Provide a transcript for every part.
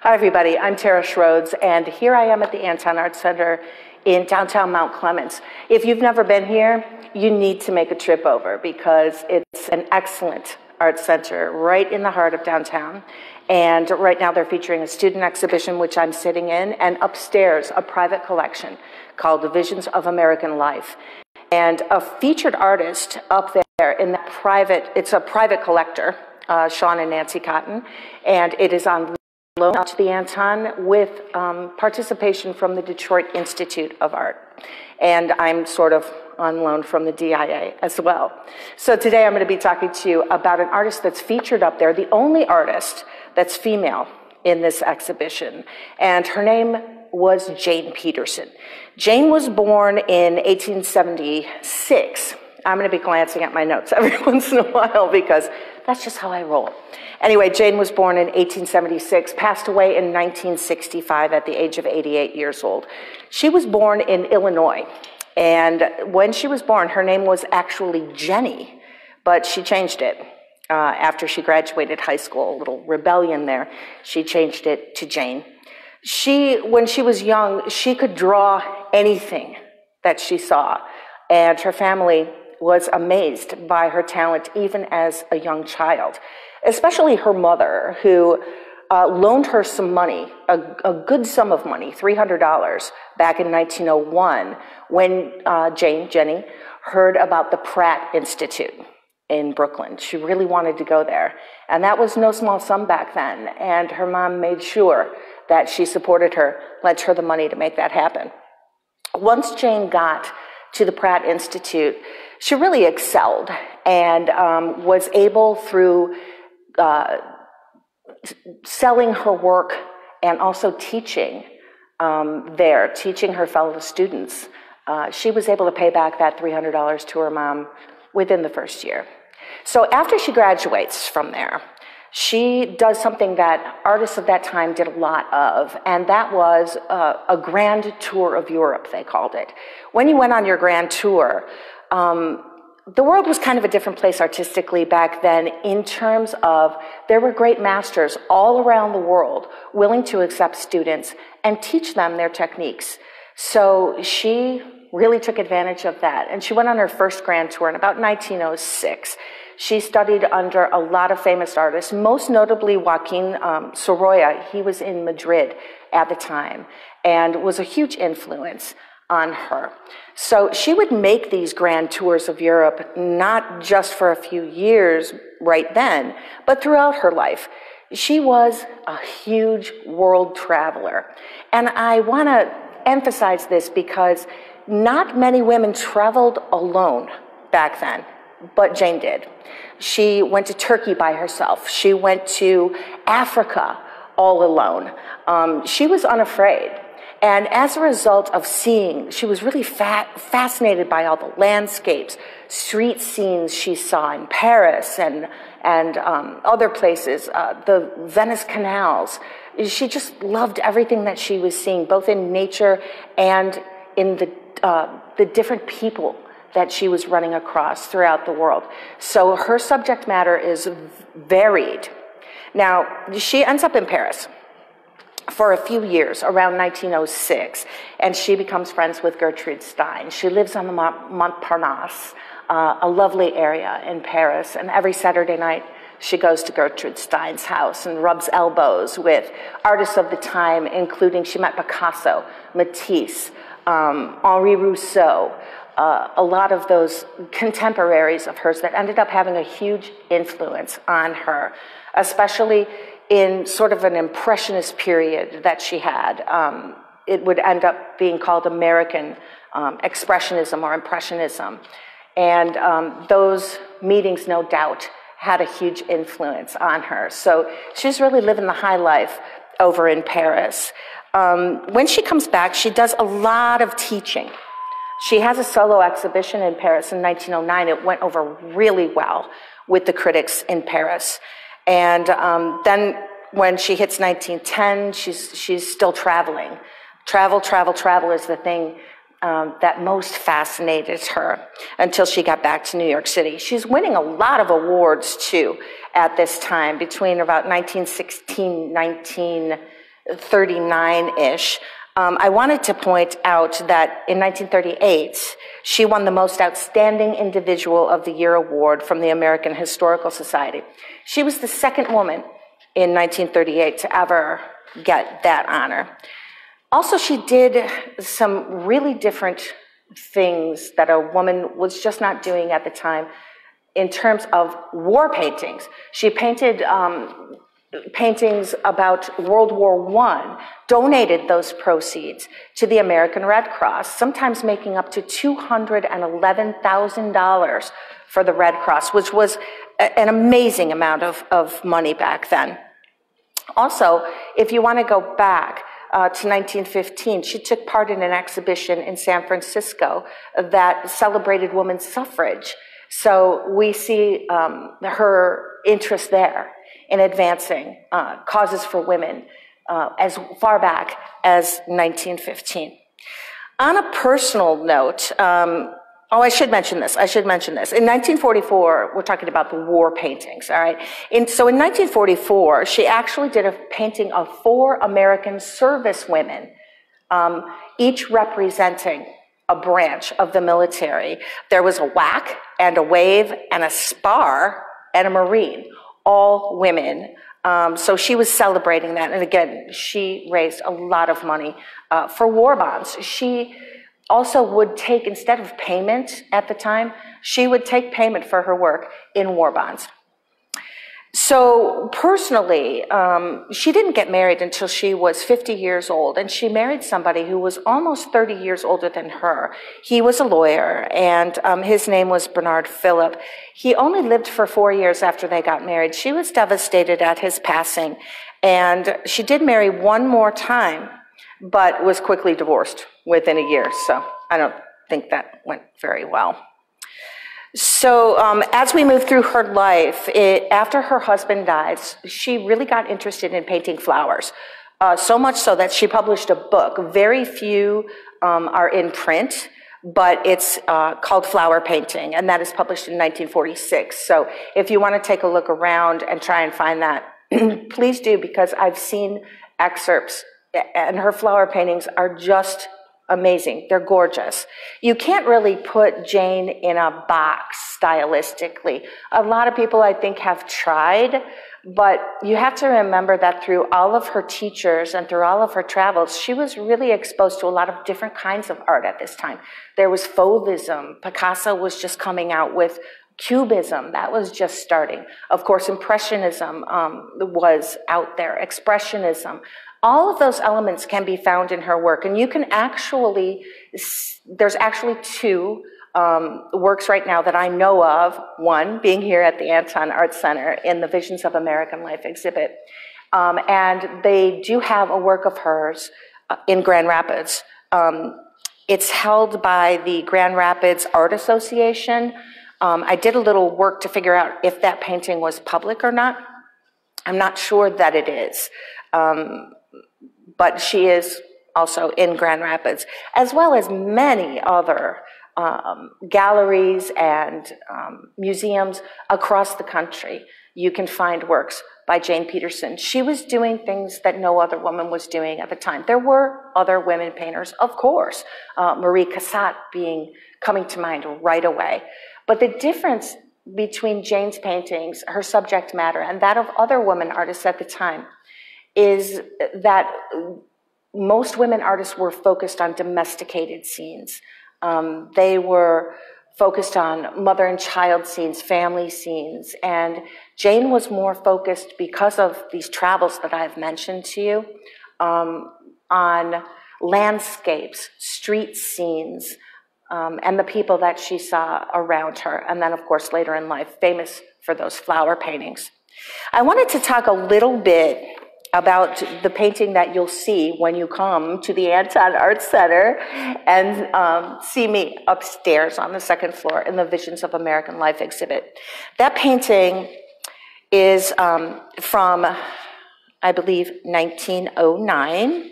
Hi, everybody. I'm Tara Shrodes, and here I am at the Anton Art Center in downtown Mount Clemens. If you've never been here, you need to make a trip over because it's an excellent art center right in the heart of downtown. And right now they're featuring a student exhibition, which I'm sitting in, and upstairs, a private collection called Visions of American Life. And a featured artist up there in that it's a private collector, Sean and Nancy Cotton, and it is on loan to the Anton with participation from the Detroit Institute of Art. And I'm sort of on loan from the DIA as well. So today I'm going to be talking to you about an artist that's featured up there, the only artist that's female in this exhibition. And her name was Jane Peterson. Jane was born in 1876. I'm going to be glancing at my notes every once in a while because that's just how I roll. Anyway, Jane was born in 1876, passed away in 1965 at the age of 88 years old. She was born in Illinois, and when she was born, her name was actually Jenny, but she changed it after she graduated high school, a little rebellion there. She changed it to Jane. When she was young, she could draw anything that she saw, and her family was amazed by her talent even as a young child, especially her mother, who loaned her some money, a good sum of money, $300, back in 1901, when Jenny, heard about the Pratt Institute in Brooklyn. She really wanted to go there, and that was no small sum back then, and her mom made sure that she supported her, lent her the money to make that happen. Once Jane got to the Pratt Institute, she really excelled and was able, through selling her work and also teaching teaching her fellow students, she was able to pay back that $300 to her mom within the first year. So after she graduates from there, she does something that artists of that time did a lot of, and that was a grand tour of Europe, they called it. When you went on your grand tour, the world was kind of a different place artistically back then in terms of there were great masters all around the world willing to accept students and teach them their techniques. So she really took advantage of that, and she went on her first grand tour in about 1906. She studied under a lot of famous artists, most notably Joaquin Sorolla. He was in Madrid at the time and was a huge influence on her. So she would make these grand tours of Europe, not just for a few years right then, but throughout her life. She was a huge world traveler. And I want to emphasize this because not many women traveled alone back then, but Jane did. She went to Turkey by herself. She went to Africa all alone. She was unafraid. And as a result of seeing, she was really fascinated by all the landscapes, street scenes she saw in Paris and other places, the Venice canals. She just loved everything that she was seeing, both in nature and in the different people that she was running across throughout the world. So her subject matter is varied. Now, she ends up in Paris for a few years, around 1906, and she becomes friends with Gertrude Stein. She lives on the Montparnasse, a lovely area in Paris, and every Saturday night she goes to Gertrude Stein's house and rubs elbows with artists of the time, including, she met Picasso, Matisse, Henri Rousseau, a lot of those contemporaries of hers that ended up having a huge influence on her, especially in sort of an impressionist period that she had. It would end up being called American Expressionism or Impressionism. And those meetings, no doubt, had a huge influence on her. So she's really living the high life over in Paris. When she comes back, she does a lot of teaching. She has a solo exhibition in Paris in 1909. It went over really well with the critics in Paris. And then when she hits 1910, she's still traveling. Travel is the thing that most fascinated her until she got back to New York City. She's winning a lot of awards, too, at this time, between about 1916, 1939-ish. I wanted to point out that in 1938, she won the Most Outstanding Individual of the Year award from the American Historical Society. She was the second woman in 1938 to ever get that honor. Also, she did some really different things that a woman was just not doing at the time in terms of war paintings. She painted paintings about World War I, donated those proceeds to the American Red Cross, sometimes making up to $211,000 for the Red Cross, which was an amazing amount of money back then. Also, if you want to go back to 1915, she took part in an exhibition in San Francisco that celebrated women's suffrage. So we see her interest there in advancing causes for women as far back as 1915. On a personal note, I should mention this. In 1944, we're talking about the war paintings, all right? So in 1944, she actually did a painting of 4 American service women, each representing a branch of the military. There was a whack and a wave and a spar and a Marine, all women. So she was celebrating that. And again, she raised a lot of money for war bonds. She also would take, instead of payment at the time, she would take payment for her work in war bonds. So personally, she didn't get married until she was 50 years old, and she married somebody who was almost 30 years older than her. He was a lawyer, and his name was Bernard Phillip. He only lived for 4 years after they got married. She was devastated at his passing, and she did marry one more time, but was quickly divorced within a year, so I don't think that went very well. So as we move through her life, after her husband died, she really got interested in painting flowers, so much so that she published a book. Very few are in print, but it's called Flower Painting, and that is published in 1946. So if you want to take a look around and try and find that, please do, because I've seen excerpts, and her flower paintings are just amazing. They're gorgeous. You can't really put Jane in a box stylistically. A lot of people, I think, have tried, but you have to remember that through all of her teachers and through all of her travels, she was really exposed to a lot of different kinds of art at this time. There was Fauvism. Picasso was just coming out with Cubism. That was just starting. Of course, Impressionism was out there. Expressionism. All of those elements can be found in her work, and you can actually, there's actually 2 works right now that I know of, one being here at the Anton Art Center in the Visions of American Life exhibit, and they do have a work of hers in Grand Rapids. It's held by the Grand Rapids Art Association. I did a little work to figure out if that painting was public or not. I'm not sure that it is. But she is also in Grand Rapids, as well as many other galleries and museums across the country. You can find works by Jane Peterson. She was doing things that no other woman was doing at the time. There were other women painters, of course, Marie Cassatt coming to mind right away. But the difference between Jane's paintings, her subject matter, and that of other women artists at the time is that most women artists were focused on domesticated scenes. They were focused on mother and child scenes, family scenes, and Jane was more focused, because of these travels that I've mentioned to you, on landscapes, street scenes, and the people that she saw around her, and then, of course, later in life, famous for those flower paintings. I wanted to talk a little bit about the painting that you'll see when you come to the Anton Art Center and see me upstairs on the 2nd floor in the Visions of American Life exhibit. That painting is from, I believe, 1909,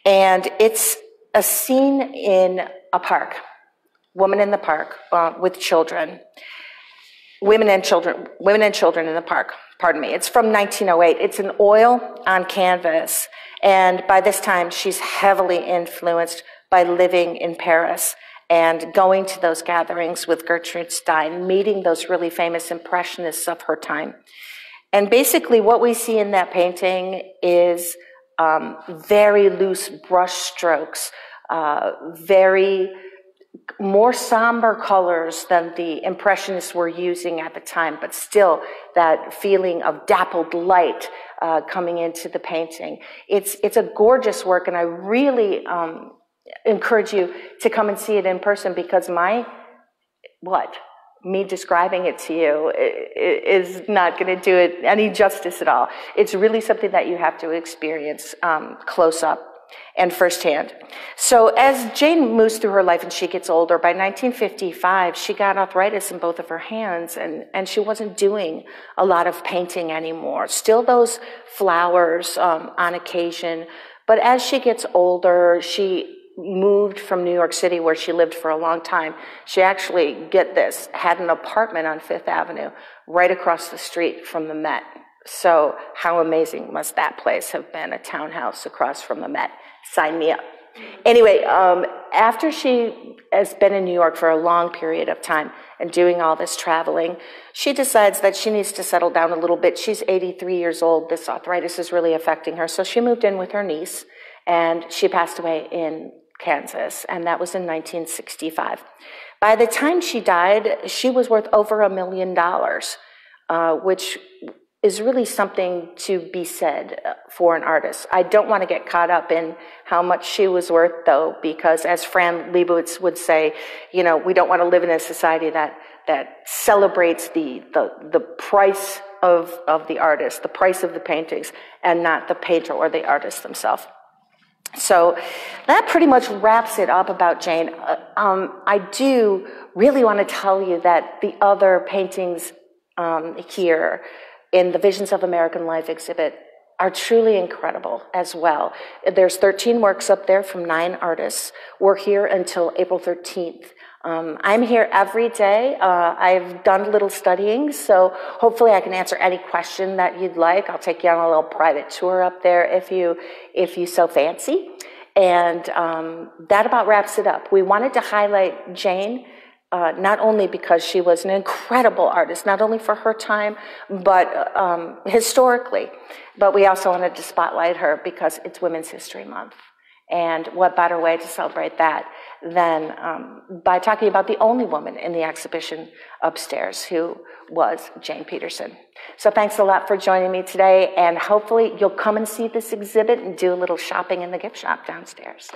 and it's a scene in a park, woman in the park with children, women and children in the park. pardon me, it's from 1908. It's an oil on canvas. And by this time, she's heavily influenced by living in Paris and going to those gatherings with Gertrude Stein, meeting those really famous impressionists of her time. And basically what we see in that painting is very loose brush strokes, very more somber colors than the Impressionists were using at the time, but still that feeling of dappled light coming into the painting. It's a gorgeous work, and I really encourage you to come and see it in person, because me describing it to you is not going to do it any justice at all. It's really something that you have to experience close up and firsthand. So as Jane moves through her life and she gets older, by 1955, she got arthritis in both of her hands, and she wasn't doing a lot of painting anymore. Still those flowers on occasion, but as she gets older, she moved from New York City, where she lived for a long time. She actually, get this, had an apartment on Fifth Avenue right across the street from the Met. So how amazing must that place have been, a townhouse across from the Met? Sign me up. Anyway, after she has been in New York for a long period of time and doing all this traveling, she decides that she needs to settle down a little bit. She's 83 years old. This arthritis is really affecting her. So she moved in with her niece, and she passed away in Kansas, and that was in 1965. By the time she died, she was worth over $1 million, which is really something to be said for an artist. I don't want to get caught up in how much she was worth, though, because as Fran Lebowitz would say, we don't want to live in a society that celebrates the price of the artist, the price of the paintings, and not the painter or the artist themselves. So that pretty much wraps it up about Jane. I do really want to tell you that the other paintings here in the Visions of American Life exhibit are truly incredible as well. There's 13 works up there from 9 artists. We're here until April 13th. I'm here every day. I've done a little studying, so hopefully I can answer any question that you'd like. I'll take you on a little private tour up there if you so fancy. And that about wraps it up. We wanted to highlight Jane, not only because she was an incredible artist, not only for her time, but historically, but we also wanted to spotlight her because it's Women's History Month. And what better way to celebrate that than by talking about the only woman in the exhibition upstairs, who was Jane Peterson. So thanks a lot for joining me today, and hopefully you'll come and see this exhibit and do a little shopping in the gift shop downstairs.